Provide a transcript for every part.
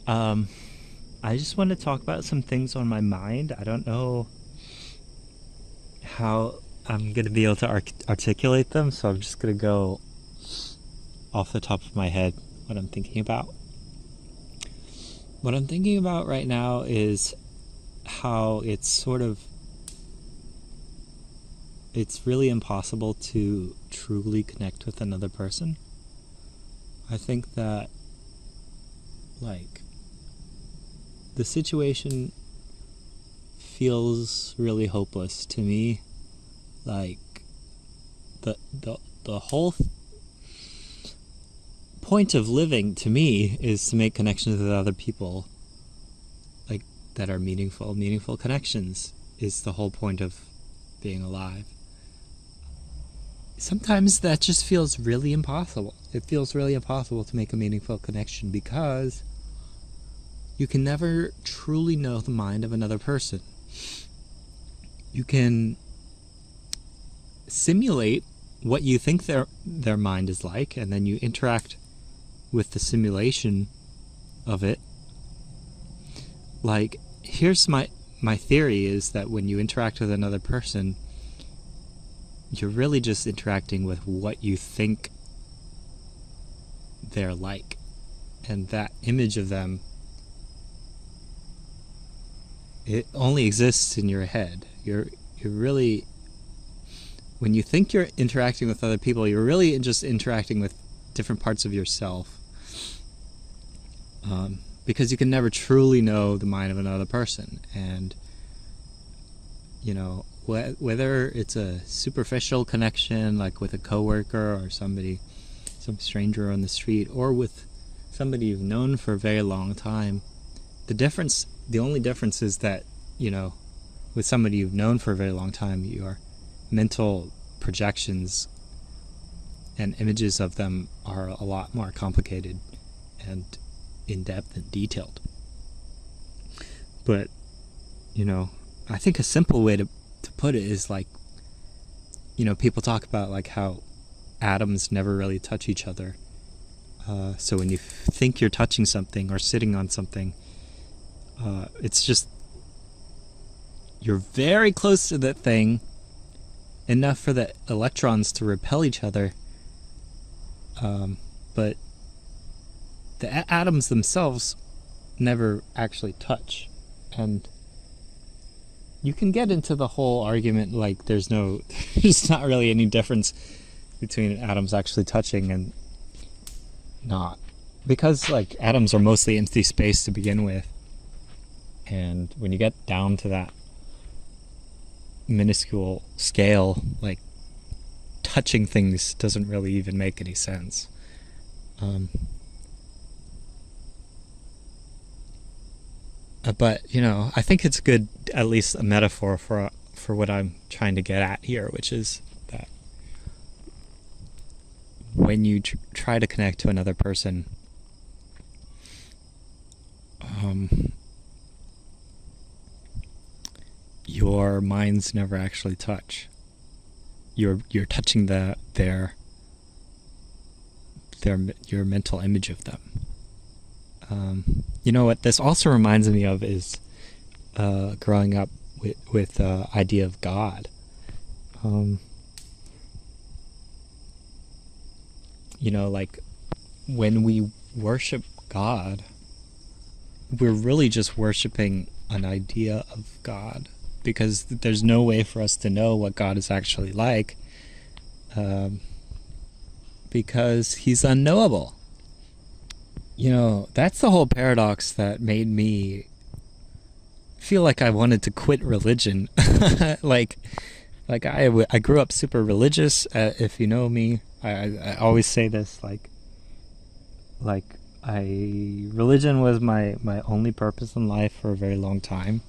I just want to talk about some things on my mind. I don't know how I'm going to be able to articulate them, so I'm just going to go off the top of my head what I'm thinking about. What I'm thinking about right now is how it's really impossible to truly connect with another person. I think that, like, the situation feels really hopeless to me. Like, the whole point of living to me is to make connections with other people, like, that are meaningful connections is the whole point of being alive. Sometimes that just feels really impossible. It feels really impossible to make a meaningful connection because you can never truly know the mind of another person. You can simulate what you think their mind is like, and then you interact with the simulation of it. Like, here's my theory is that when you interact with another person, you're really just interacting with what you think they're like, and that image of them, it only exists in your head. You're really, when you think you're interacting with other people, you're really just interacting with different parts of yourself, because you can never truly know the mind of another person. And you know, whether it's a superficial connection, like with a coworker or some stranger on the street, or with somebody you've known for a very long time, the only difference is that, you know, with somebody you've known for a very long time, your mental projections and images of them are a lot more complicated and in-depth and detailed. But, you know, I think a simple way to put it is, like, you know, people talk about like how atoms never really touch each other. So when you think you're touching something or sitting on something, it's just, you're very close to that thing, enough for the electrons to repel each other, but the atoms themselves never actually touch. And you can get into the whole argument like there's not really any difference between atoms actually touching and not, because, like, atoms are mostly empty space to begin with, and when you get down to that minuscule scale, like, touching things doesn't really even make any sense. But, you know, I think it's good, at least a metaphor for what I'm trying to get at here, which is that when you try to connect to another person, your minds never actually touch. You're touching your mental image of them. You know what this also reminds me of is growing up with the idea of God. You know, like, when we worship God, we're really just worshiping an idea of God, because there's no way for us to know what God is actually like, because he's unknowable. You know, that's the whole paradox that made me feel like I wanted to quit religion. like I grew up super religious. If you know me, I always say this, religion was my only purpose in life for a very long time.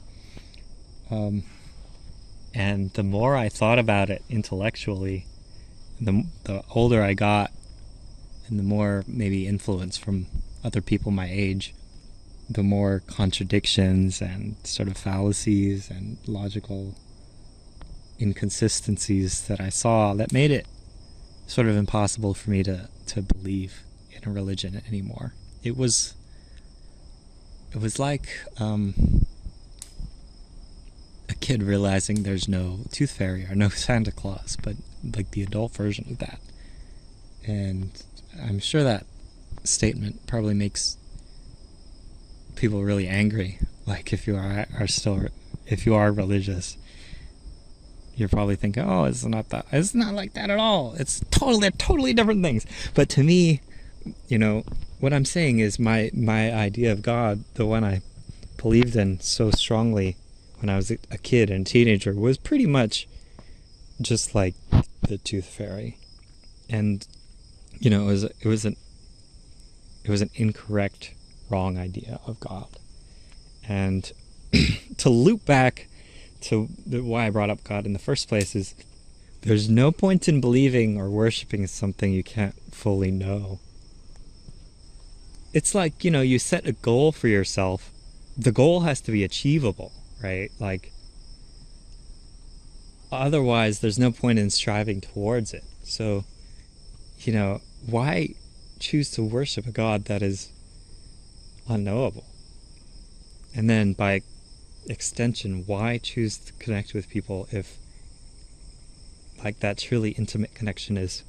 And the more I thought about it intellectually, the older I got, and the more maybe influence from other people my age, the more contradictions and sort of fallacies and logical inconsistencies that I saw, that made it sort of impossible for me to believe in a religion anymore. It was it was like a kid realizing there's no tooth fairy or no Santa Claus, but like the adult version of that. And I'm sure that statement probably makes people really angry. Like if you if you are religious, you're probably thinking, oh, it's not like that at all. It's totally different things. But to me, what I'm saying is my idea of God, the one I believed in so strongly when I was a kid and teenager, was pretty much just like the tooth fairy. And it was an incorrect, wrong idea of God. And to loop back to why I brought up God in the first place is there's no point in believing or worshiping something you can't fully know. It's like, you set a goal for yourself. The goal has to be achievable, right? Like, otherwise there's no point in striving towards it. So, why choose to worship a God that is unknowable? And then by extension, why choose to connect with people if like that truly intimate connection is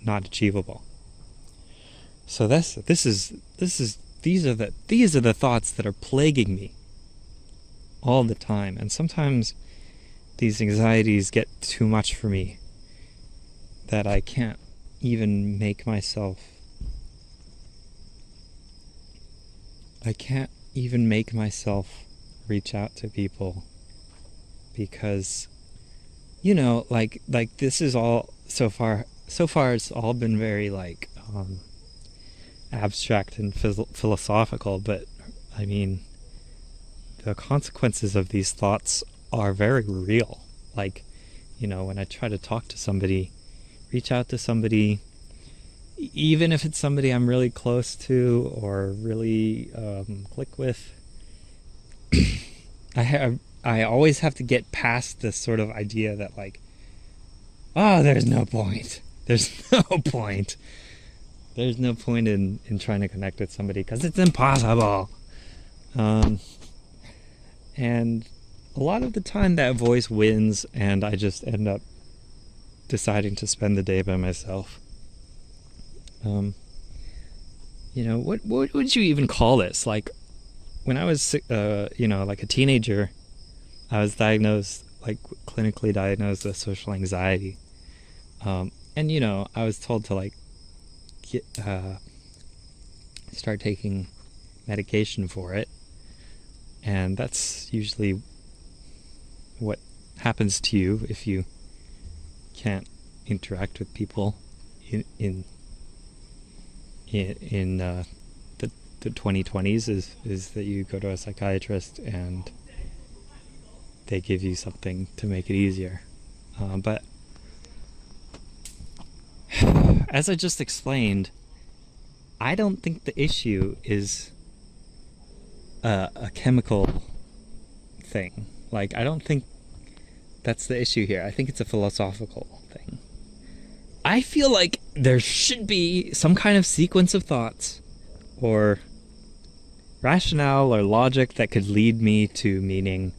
not achievable? So these are the thoughts that are plaguing me all the time. And sometimes these anxieties get too much for me that I can't even make myself reach out to people, because like this is all so far it's all been very like abstract and philosophical, but I mean the consequences of these thoughts are very real. Like, when I try to talk to somebody, reach out to somebody, even if it's somebody I'm really close to or really click with, I always have to get past this sort of idea that like, oh, there's no point in trying to connect with somebody because it's impossible. And a lot of the time that voice wins, and I just end up deciding to spend the day by myself. What would you even call this? Like, when I was, like a teenager, I was clinically diagnosed with social anxiety. And, I was told to, start taking medication for it. And that's usually what happens to you if you can't interact with people in the 2020s is that you go to a psychiatrist and they give you something to make it easier. But as I just explained, I don't think the issue is a chemical thing. Like, I don't think that's the issue here. I think it's a philosophical thing. I feel like there should be some kind of sequence of thoughts or rationale or logic that could lead me to meaning,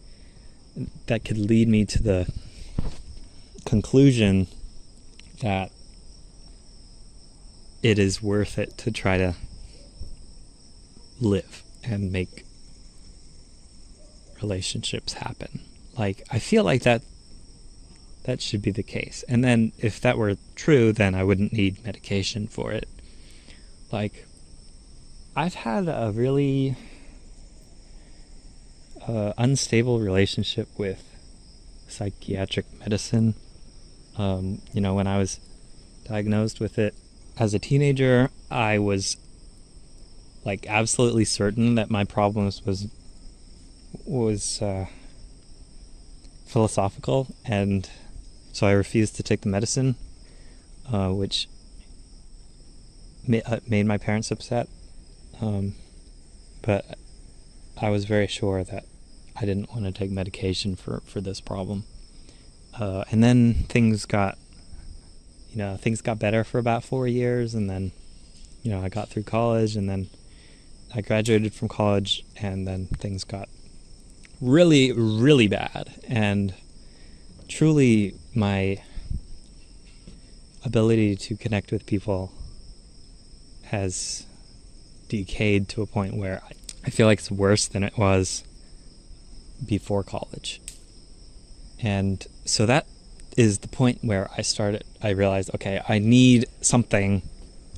that could lead me to the conclusion that it is worth it to try to live and make relationships happen. Like, I feel like that should be the case. And then if that were true, then I wouldn't need medication for it. Like, I've had a really unstable relationship with psychiatric medicine. When I was diagnosed with it as a teenager, I was like absolutely certain that my problems was philosophical, and so I refused to take the medicine, which made my parents upset. But I was very sure that I didn't want to take medication for this problem. And then things got better for about 4 years, and then, I got through college, and then I graduated from college, and then things got really, really bad. And truly, my ability to connect with people has decayed to a point where I feel like it's worse than it was before college. And so that is the point where I realized, okay, I need something.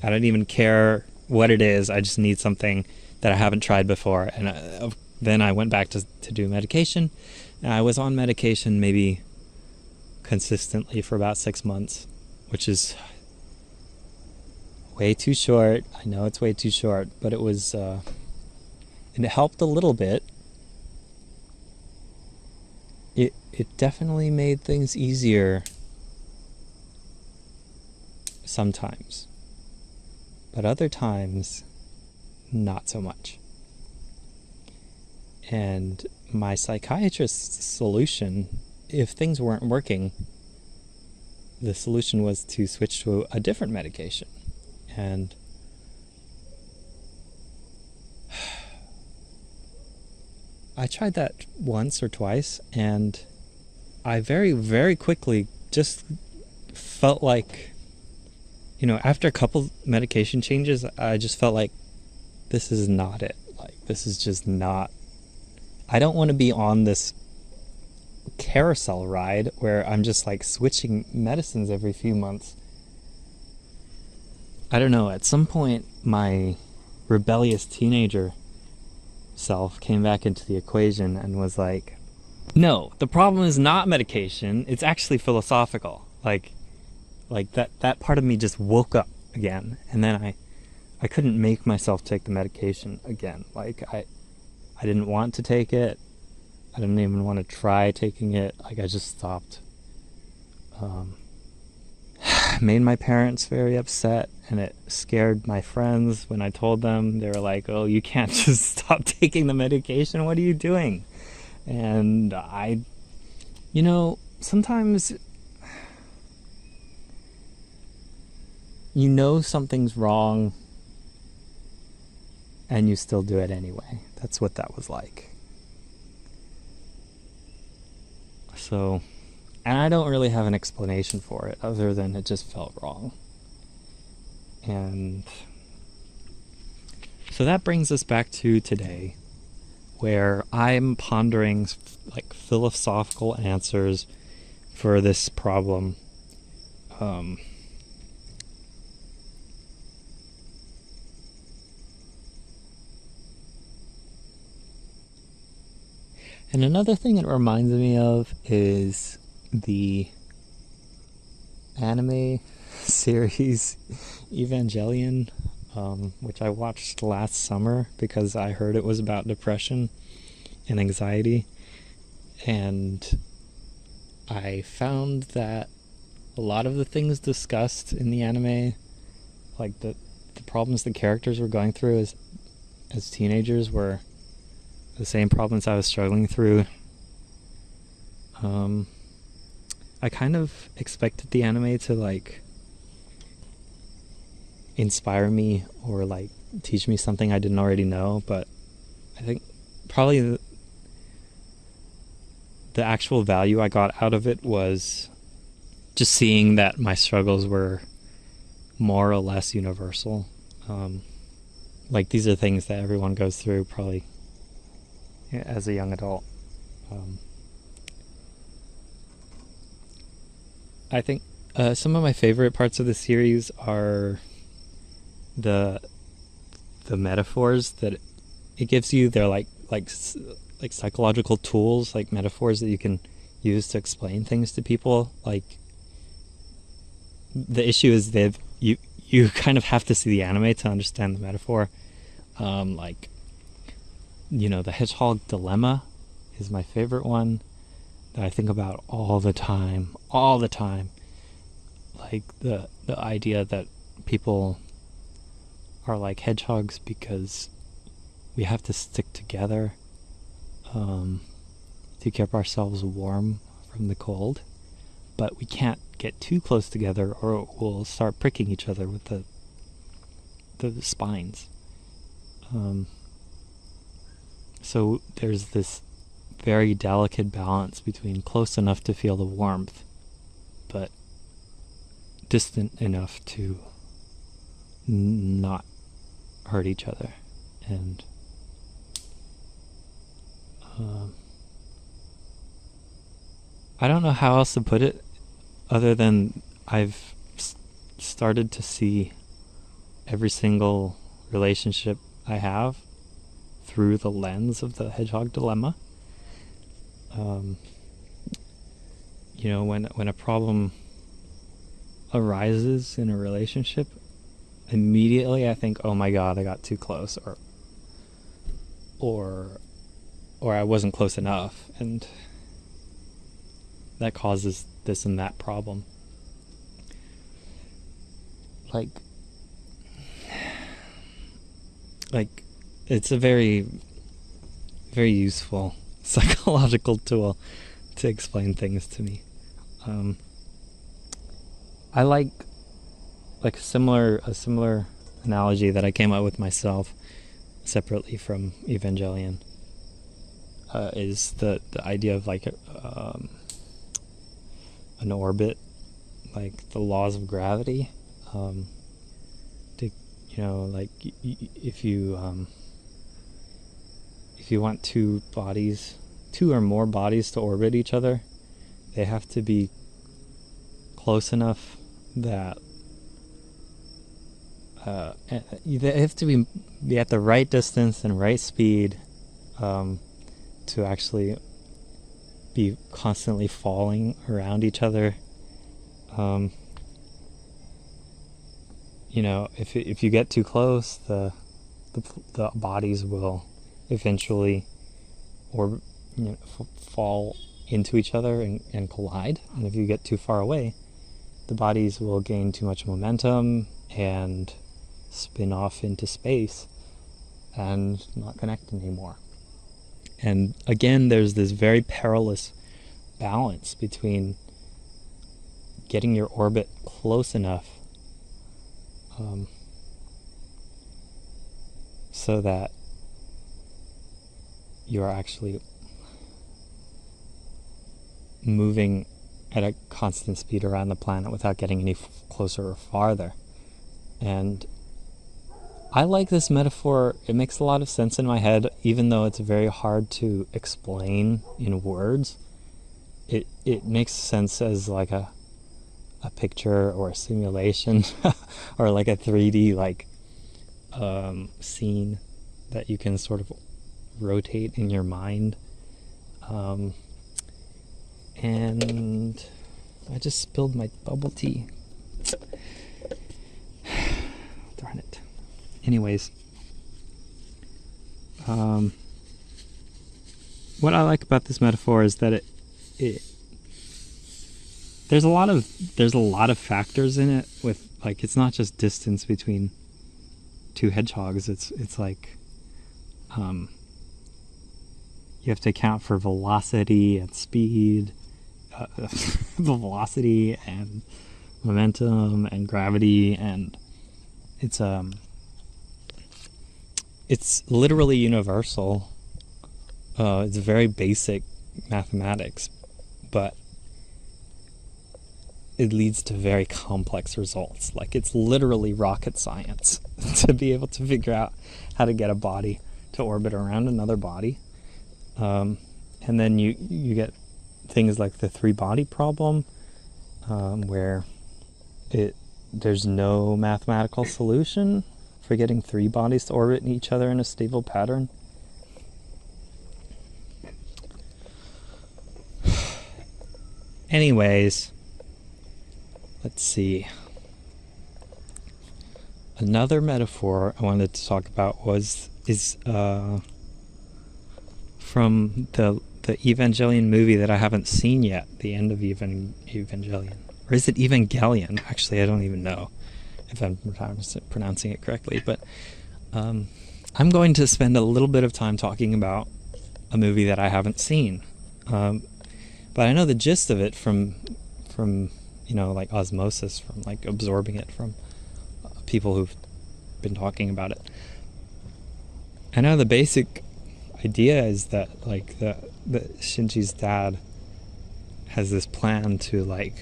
I don't even care what it is. I just need something that I haven't tried before. And then I went back to do medication. And I was on medication maybe consistently for about 6 months, which is way too short. I know it's way too short, but it was, and it helped a little bit. It definitely made things easier sometimes, but other times, not so much. And my psychiatrist's solution, if things weren't working, the solution was to switch to a different medication. And I tried that once or twice, and I very, very quickly just felt like, after a couple medication changes, I just felt like this is not it. Like, this is just not, I don't want to be on this carousel ride where I'm just like switching medicines every few months. I don't know, at some point my rebellious teenager self came back into the equation and was like, no, the problem is not medication, it's actually philosophical. Like that part of me just woke up again, and then I couldn't make myself take the medication again. Like I didn't want to take it. I didn't even want to try taking it. Like, I just stopped. Made my parents very upset, and it scared my friends when I told them. They were like, oh, you can't just stop taking the medication. What are you doing? And sometimes something's wrong and you still do it anyway. That's what that was like. So, and I don't really have an explanation for it other than it just felt wrong. And so that brings us back to today, where I'm pondering like philosophical answers for this problem. And another thing it reminds me of is the anime series Evangelion, which I watched last summer because I heard it was about depression and anxiety. And I found that a lot of the things discussed in the anime, like the problems the characters were going through as teenagers, were the same problems I was struggling through. I kind of expected the anime to like inspire me or like teach me something I didn't already know, but I think probably the actual value I got out of it was just seeing that my struggles were more or less universal. Like, these are things that everyone goes through probably as a young adult. I think some of my favorite parts of the series are the metaphors that it gives you. They're like psychological tools, like metaphors that you can use to explain things to people. Like, the issue is that you kind of have to see the anime to understand the metaphor. Like, the hedgehog dilemma is my favorite one that I think about all the time. Like the idea that people are like hedgehogs because we have to stick together to keep ourselves warm from the cold, but we can't get too close together or we'll start pricking each other with the spines. So there's this very delicate balance between close enough to feel the warmth, but distant enough to not hurt each other. And I don't know how else to put it other than I've started to see every single relationship I have through the lens of the hedgehog dilemma. When a problem arises in a relationship, immediately I think, oh my god, I got too close, or I wasn't close enough, and that causes this and that problem. Like it's a very, very useful psychological tool to explain things to me. I like a similar analogy that I came up with myself separately from Evangelion is the idea of like an orbit, like the laws of gravity. If you want two or more bodies to orbit each other, they have to be close enough that they have to be at the right distance and right speed to actually be constantly falling around each other. If you get too close, the bodies will eventually fall into each other and collide. And if you get too far away, the bodies will gain too much momentum and spin off into space and not connect anymore. And again, there's this very perilous balance between getting your orbit close enough so that you're actually moving at a constant speed around the planet without getting any closer or farther. And I like this metaphor. It makes a lot of sense in my head, even though it's very hard to explain in words. It makes sense as like a picture or a simulation or like a 3D scene that you can sort of rotate in your mind. And I just spilled my bubble tea. Darn it. Anyways, what I like about this metaphor is that there's a lot of factors in it. With like, it's not just distance between two hedgehogs. It's like you have to account for velocity and speed, velocity and momentum and gravity, and it's literally universal. It's very basic mathematics, but it leads to very complex results. Like, it's literally rocket science to be able to figure out how to get a body to orbit around another body. And then you get things like the three-body problem, where there's no mathematical solution for getting three bodies to orbit each other in a stable pattern. Anyways, let's see. Another metaphor I wanted to talk about is from the Evangelion movie that I haven't seen yet, the end of Evangelion. Or is it Evangelion? Actually, I don't even know if I'm pronouncing it correctly, but I'm going to spend a little bit of time talking about a movie that I haven't seen. But I know the gist of it from like osmosis, from like absorbing it from people who've been talking about it. I know the basic idea is that like the Shinji's dad has this plan to like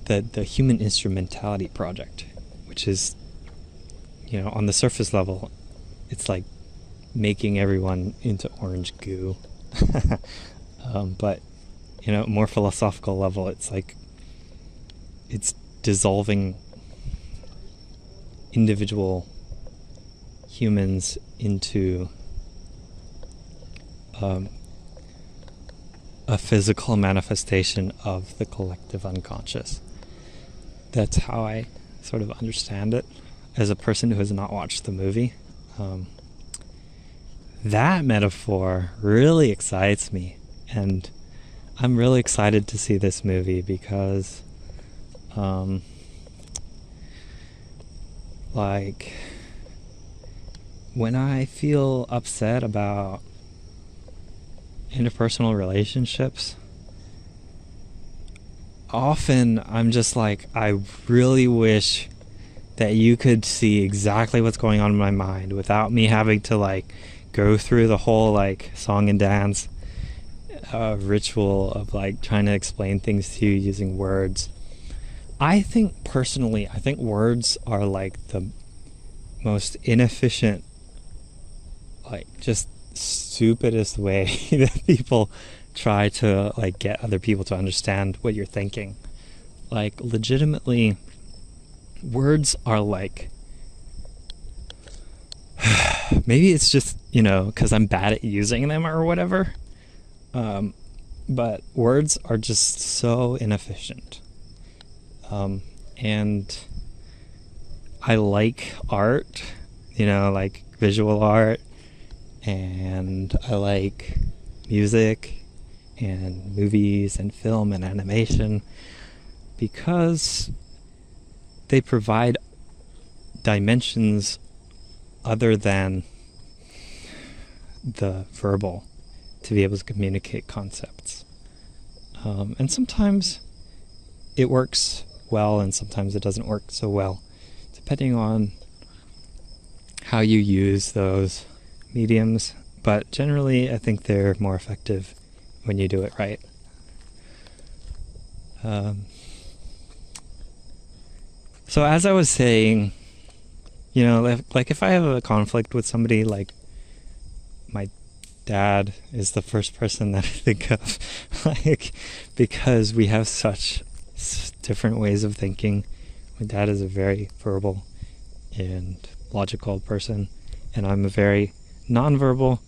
the human instrumentality project, which is, you know, on the surface level, it's like making everyone into orange goo. But, you know, more philosophical level, it's like it's dissolving individual humans into a physical manifestation of the collective unconscious. That's how I sort of understand it as a person who has not watched the movie. That metaphor really excites me, and I'm really excited to see this movie because like when I feel upset about interpersonal relationships, often I'm just like, I really wish that you could see exactly what's going on in my mind without me having to like go through the whole like song and dance ritual of like trying to explain things to you using words. I think words are like the most inefficient, like just stupidest way that people try to like get other people to understand what you're thinking. Like legitimately, words are like maybe it's just, you know, because I'm bad at using them or whatever, but words are just so inefficient. And I like art, you know, like visual art, and I like music and movies and film and animation because they provide dimensions other than the verbal to be able to communicate concepts. And sometimes it works well and sometimes it doesn't work so well, depending on how you use those mediums. But generally, I think they're more effective when you do it right. So as I was saying, you know, like if I have a conflict with somebody, like my dad is the first person that I think of, like, because we have such different ways of thinking. My dad is a very verbal and logical person, and I'm a very nonverbal,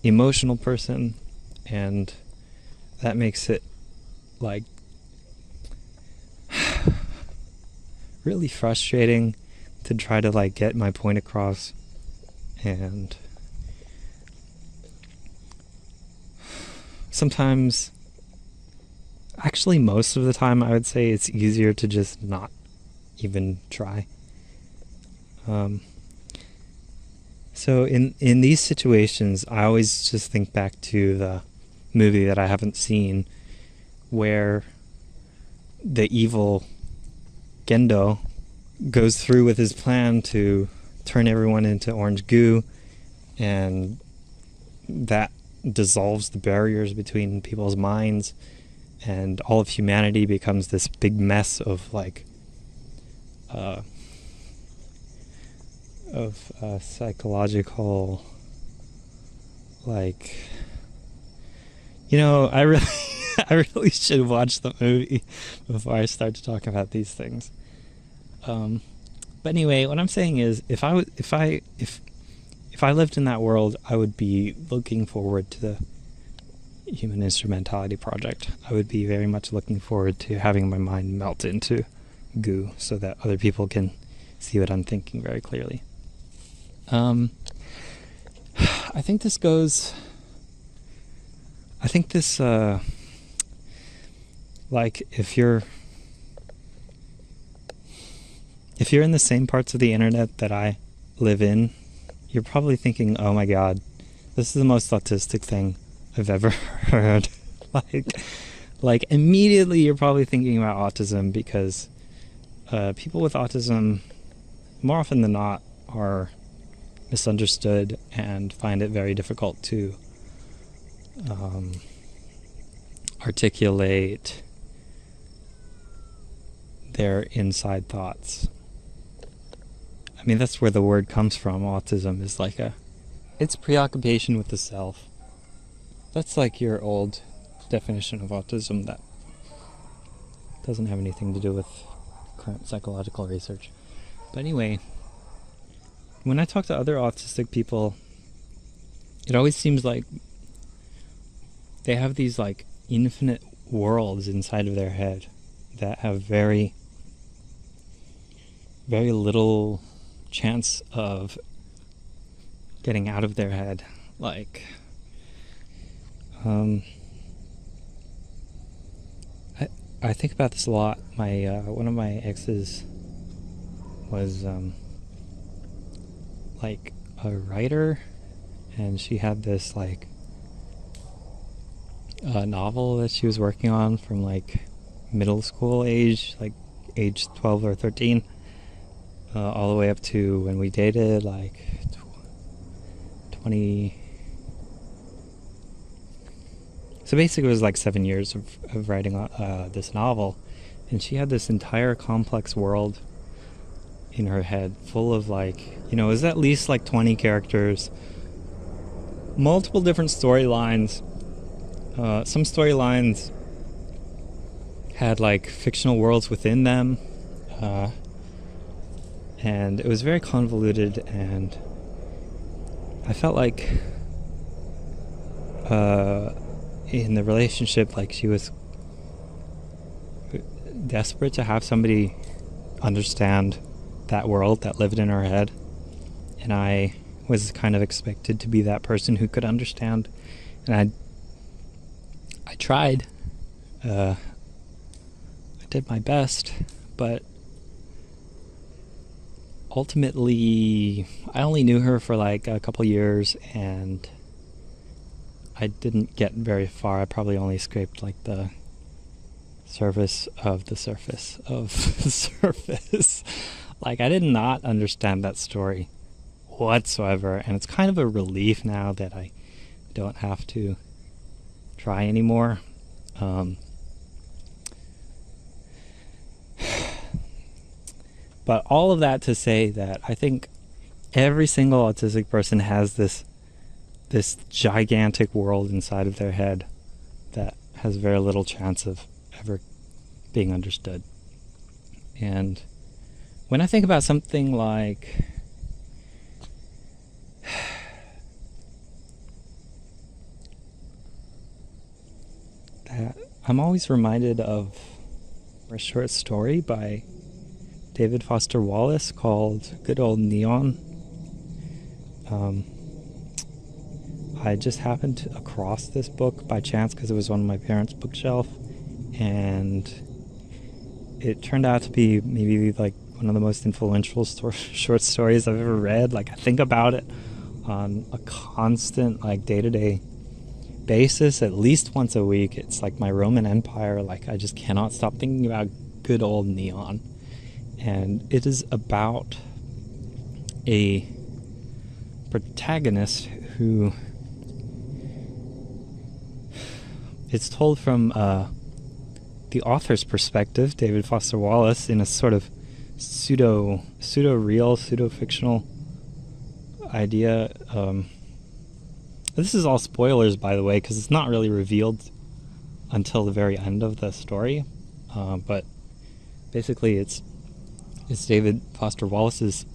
emotional person, and that makes it like really frustrating to try to like get my point across. And sometimes, actually most of the time, I would say it's easier to just not even try. So in these situations, I always just think back to the movie that I haven't seen, where the evil Gendo goes through with his plan to turn everyone into orange goo, and that dissolves the barriers between people's minds, and all of humanity becomes this big mess of like psychological, like, you know, I really should watch the movie before I start to talk about these things. But anyway, what I'm saying is, if I lived in that world, I would be looking forward to the human instrumentality project. I would be very much looking forward to having my mind melt into goo so that other people can see what I'm thinking very clearly. I think this like if you're in the same parts of the internet that I live in, you're probably thinking, oh my god, this is the most autistic thing I've ever heard. like immediately you're probably thinking about autism, because people with autism, more often than not, are misunderstood and find it very difficult to articulate their inside thoughts. I mean, that's where the word comes from. Autism is like it's preoccupation with the self. That's like your old definition of autism that doesn't have anything to do with current psychological research. But anyway, when I talk to other autistic people, it always seems like they have these like infinite worlds inside of their head that have very, very little chance of getting out of their head. Like, I think about this a lot. My one of my exes was like a writer, and she had this like novel that she was working on from like middle school age, like age 12 or 13, all the way up to when we dated, like 20. So basically it was like 7 years of writing this novel, and she had this entire complex world in her head full of like, it was at least like 20 characters, multiple different storylines. Some storylines had like fictional worlds within them, and it was very convoluted, and I felt like in the relationship, like she was desperate to have somebody understand that world that lived in her head, and I was kind of expected to be that person who could understand, and I tried. I did my best, but ultimately I only knew her for like a couple years, and I didn't get very far. I probably only scraped like the surface of the surface of the surface. Like, I did not understand that story whatsoever, and it's kind of a relief now that I don't have to try anymore. But all of that to say that I think every single autistic person has this gigantic world inside of their head that has very little chance of ever being understood. And when I think about something like that, I'm always reminded of a short story by David Foster Wallace called Good Old Neon. I just happened across this book by chance because it was on my parents' bookshelf, and it turned out to be maybe like one of the most influential short stories I've ever read. Like, I think about it on a constant, like, day-to-day basis, at least once a week. It's like my Roman Empire. Like, I just cannot stop thinking about Good Old Neon. And it is about a protagonist who, it's told from the author's perspective, David Foster Wallace, in a sort of pseudo-real, pseudo-fictional idea. This is all spoilers, by the way, because it's not really revealed until the very end of the story. But basically, it's David Foster Wallace's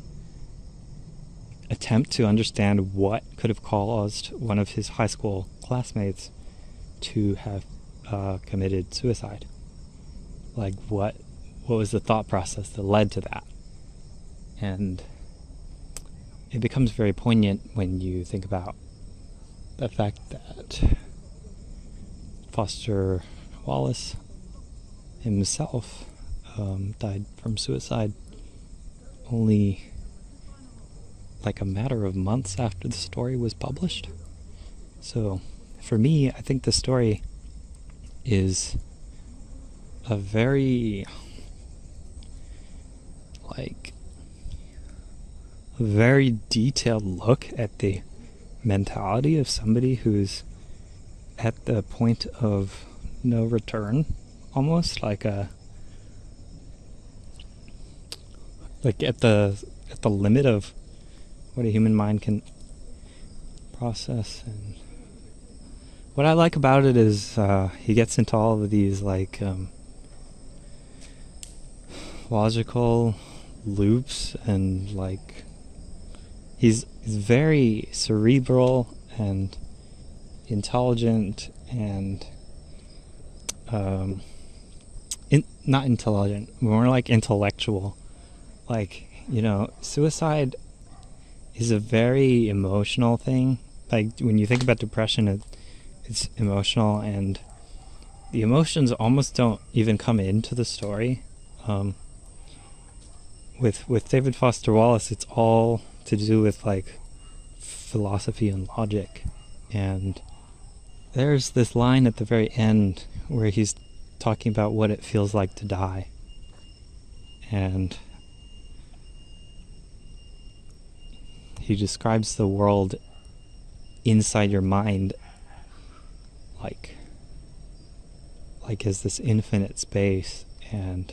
attempt to understand what could have caused one of his high school classmates to have committed suicide. Like, what was the thought process that led to that? And it becomes very poignant when you think about the fact that Foster Wallace himself died from suicide only like a matter of months after the story was published. So for me, I think the story is a very very detailed look at the mentality of somebody who's at the point of no return, almost like at the limit of what a human mind can process. And what I like about it is he gets into all of these like logical loops, and like he's very cerebral and intelligent and not intelligent, more like intellectual. Like, you know, suicide is a very emotional thing. Like when you think about depression, it's emotional, and the emotions almost don't even come into the story. With David Foster Wallace, it's all to do with like philosophy and logic. And there's this line at the very end where he's talking about what it feels like to die. And he describes the world inside your mind like as this infinite space, and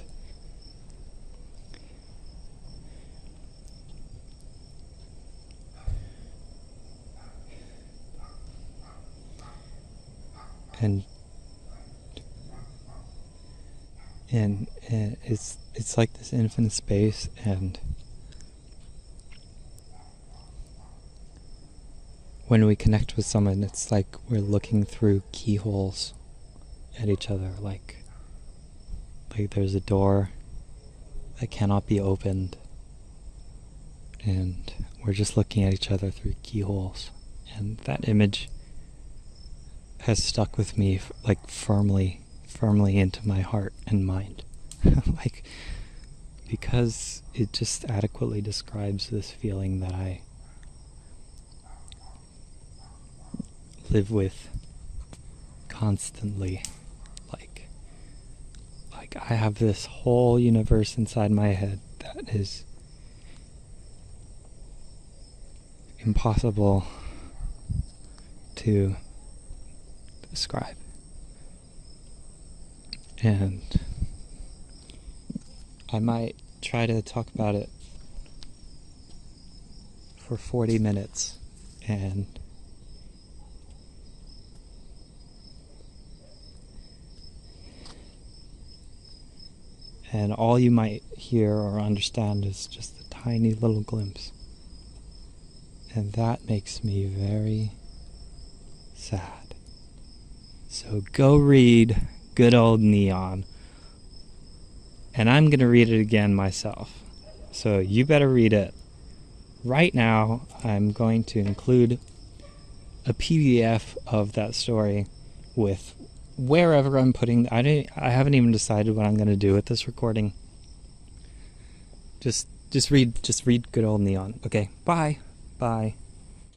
it's like this infinite space, and when we connect with someone, it's like we're looking through keyholes at each other, like there's a door that cannot be opened, and we're just looking at each other through keyholes. And that image has stuck with me like firmly into my heart and mind. Like, because it just adequately describes this feeling that I live with constantly. Like I have this whole universe inside my head that is impossible to describe. And I might try to talk about it for 40 minutes, and all you might hear or understand is just a tiny little glimpse. And that makes me very sad. So go read good old Neon. And I'm going to read it again myself. So you better read it. Right now, I'm going to include a PDF of that story with wherever I'm putting. I haven't even decided what I'm going to do with this recording. Just read good old Neon. Okay, bye.